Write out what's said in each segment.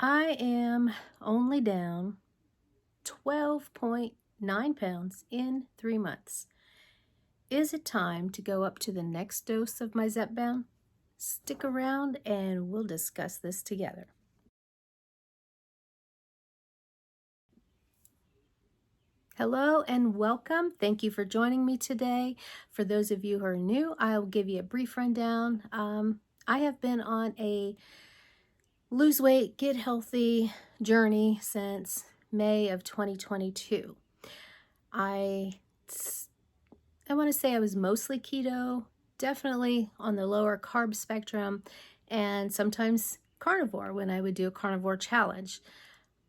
I am only down 12.9 pounds in 3 months. Is it time to go up to the next dose of my Zepbound? Stick around and we'll discuss this together. Hello and welcome. Thank you for joining me today. For those of you who are new, I'll give you a brief rundown. I have been on a lose weight, get healthy journey since May of 2022. I want to say I was mostly keto, definitely on the lower carb spectrum, and sometimes carnivore when I would do a carnivore challenge.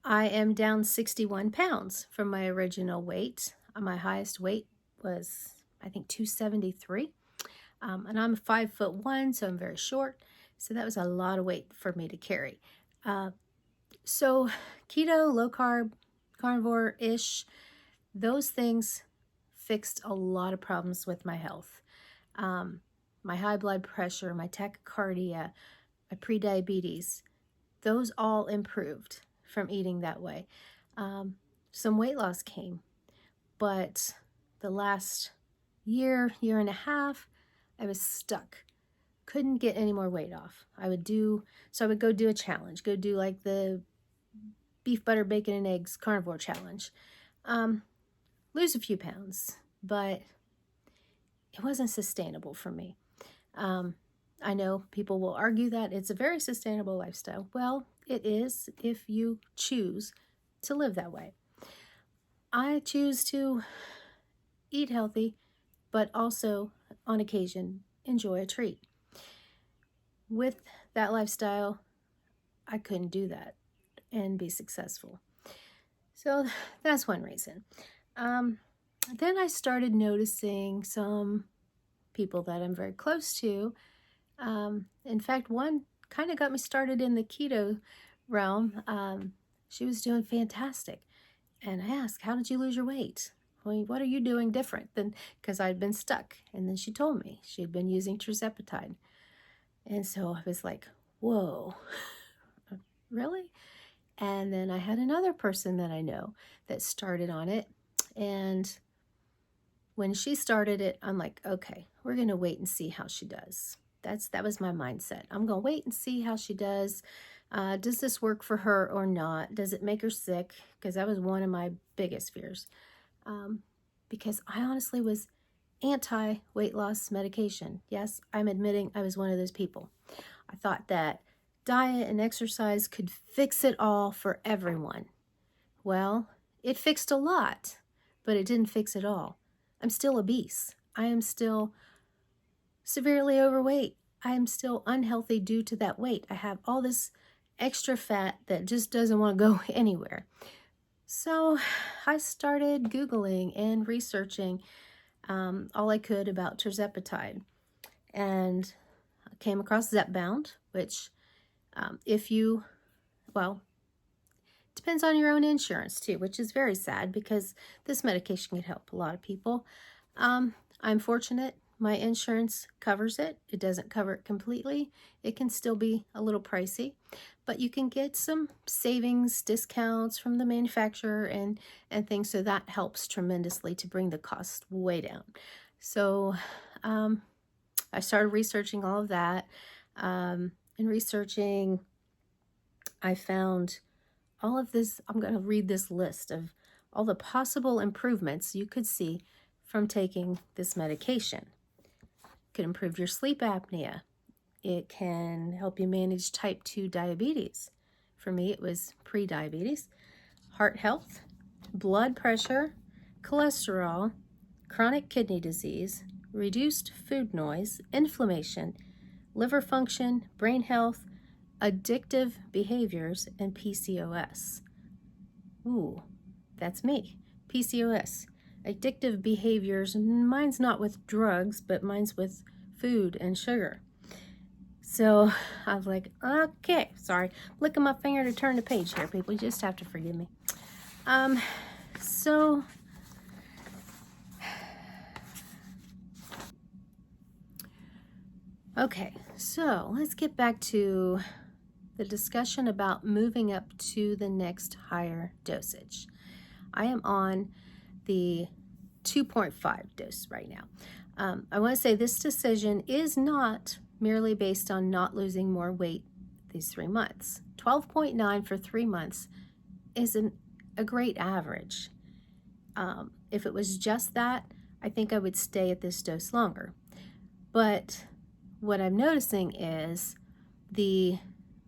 I am down 61 pounds from my original weight. My highest weight was, I think, 273. And I'm 5'1", so I'm very short. So that was a lot of weight for me to carry. So keto, low carb, carnivore-ish, those things fixed a lot of problems with my health. My high blood pressure, my tachycardia, my prediabetes, those all improved from eating that way. Some weight loss came, but the last year and a half, I was stuck. Couldn't get any more weight off. I would go do a challenge, go do like the beef, butter, bacon, and eggs carnivore challenge. Lose a few pounds, but it wasn't sustainable for me. I know people will argue that it's a very sustainable lifestyle. Well, it is if you choose to live that way. I choose to eat healthy, but also on occasion enjoy a treat. With that lifestyle, I couldn't do that and be successful. So that's one reason. Then I started noticing some people that I'm very close to. In fact, one kind of got me started in the keto realm. She was doing fantastic. And I asked, how did you lose your weight? Well, what are you doing different than, because I'd been stuck. And then she told me she had been using tirzepatide. And so I was like, whoa, really? And then I had another person that I know that started on it. And when she started it, I'm like, okay, we're going to wait and see how she does. That was my mindset. I'm going to wait and see how she does. Does this work for her or not? Does it make her sick? Because that was one of my biggest fears. Because I honestly was anti-weight loss medication. Yes, I'm admitting I was one of those people. I thought that diet and exercise could fix it all for everyone. Well, it fixed a lot, but it didn't fix it all. I'm still obese. I am still severely overweight. I am still unhealthy due to that weight. I have all this extra fat that just doesn't want to go anywhere. So I started Googling and researching all I could about tirzepatide, and came across Zepbound, which depends on your own insurance too, which is very sad because this medication can help a lot of people. I'm fortunate my insurance covers it. It doesn't cover it completely. It can still be a little pricey, but you can get some savings, discounts from the manufacturer and things, so that helps tremendously to bring the cost way down. So I started researching all of that. In researching, I found all of this. I'm going to read this list of all the possible improvements you could see from taking this medication. It could improve your sleep apnea. It can help you manage type 2 diabetes. For me, it was pre-diabetes. Heart health, blood pressure, cholesterol, chronic kidney disease, reduced food noise, inflammation, liver function, brain health, addictive behaviors, and PCOS. Ooh, that's me. PCOS. Addictive behaviors. Mine's not with drugs, but mine's with food and sugar. So I was like, okay, sorry. Licking my finger to turn the page here, people. You just have to forgive me. Okay, so let's get back to the discussion about moving up to the next higher dosage. I am on the 2.5 dose right now. I want to say this decision is not merely based on not losing more weight these 3 months. 12.9 for 3 months is a great average. If it was just that, I think I would stay at this dose longer. But what I'm noticing is the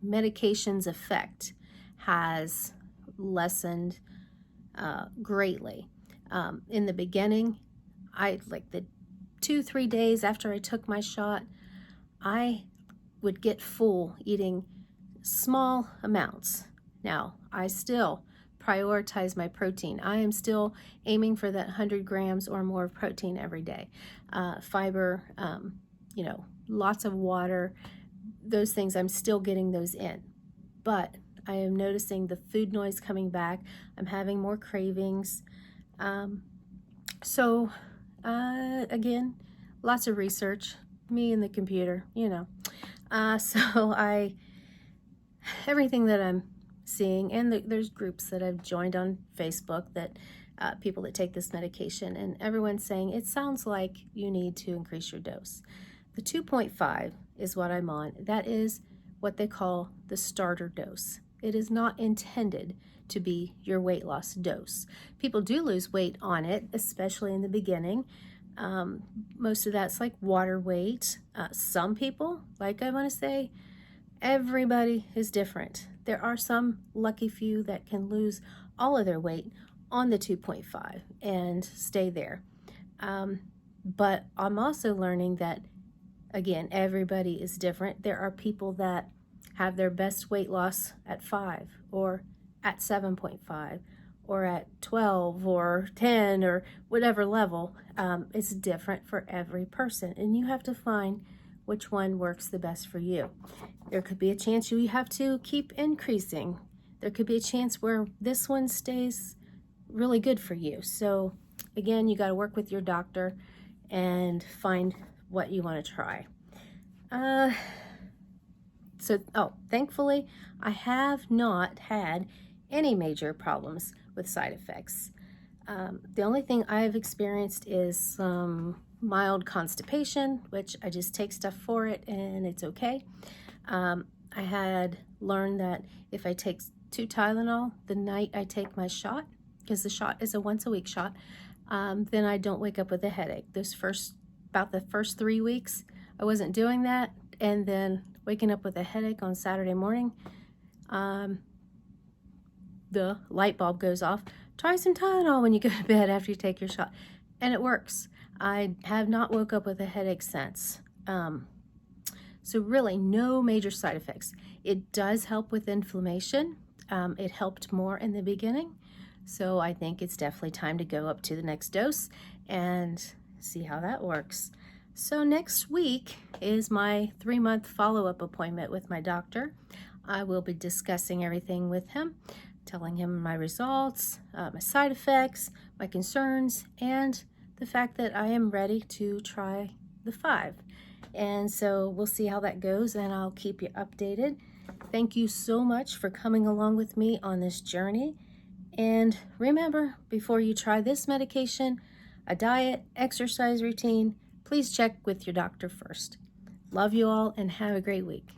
medication's effect has lessened greatly. In the beginning, like the 2-3 days after I took my shot, I would get full eating small amounts. Now, I still prioritize my protein. I am still aiming for that 100 grams or more of protein every day. Fiber, lots of water, those things, I'm still getting those in. But I am noticing the food noise coming back. I'm having more cravings. Again, lots of research, me and the computer, everything that I'm seeing, and there's groups that I've joined on Facebook that people that take this medication, and everyone's saying it sounds like you need to increase your dose. The 2.5 is what I'm on. That is what they call the starter dose. It is not intended to be your weight loss dose. People do lose weight on it, especially in the beginning. Most of that's like water weight. Some people, like I want to say, everybody is different. There are some lucky few that can lose all of their weight on the 2.5 and stay there. But I'm also learning that, again, everybody is different. There are people that have their best weight loss at 5 or at 7.5 or at 12 or 10 or whatever level. It's different for every person, and you have to find which one works the best for you. There could be a chance you have to keep increasing. There could be a chance where this one stays really good for you. So again, you got to work with your doctor and find what you want to try. Thankfully, I have not had any major problems with side effects. The only thing I've experienced is some mild constipation, which I just take stuff for it and it's okay. I had learned that if I take 2 Tylenol the night I take my shot, because the shot is a once-a-week shot, then I don't wake up with a headache. About the first 3 weeks, I wasn't doing that, and then waking up with a headache on Saturday morning, the light bulb goes off. Try some Tylenol when you go to bed after you take your shot, and it works. I have not woke up with a headache since. So really no major side effects. It does help with inflammation. It helped more in the beginning. So I think it's definitely time to go up to the next dose and see how that works. So next week is my 3-month follow-up appointment with my doctor. I will be discussing everything with him, telling him my results, my side effects, my concerns, and the fact that I am ready to try the 5. And so we'll see how that goes, and I'll keep you updated. Thank you so much for coming along with me on this journey. And remember, before you try this medication, a diet, exercise routine, please check with your doctor first. Love you all and have a great week.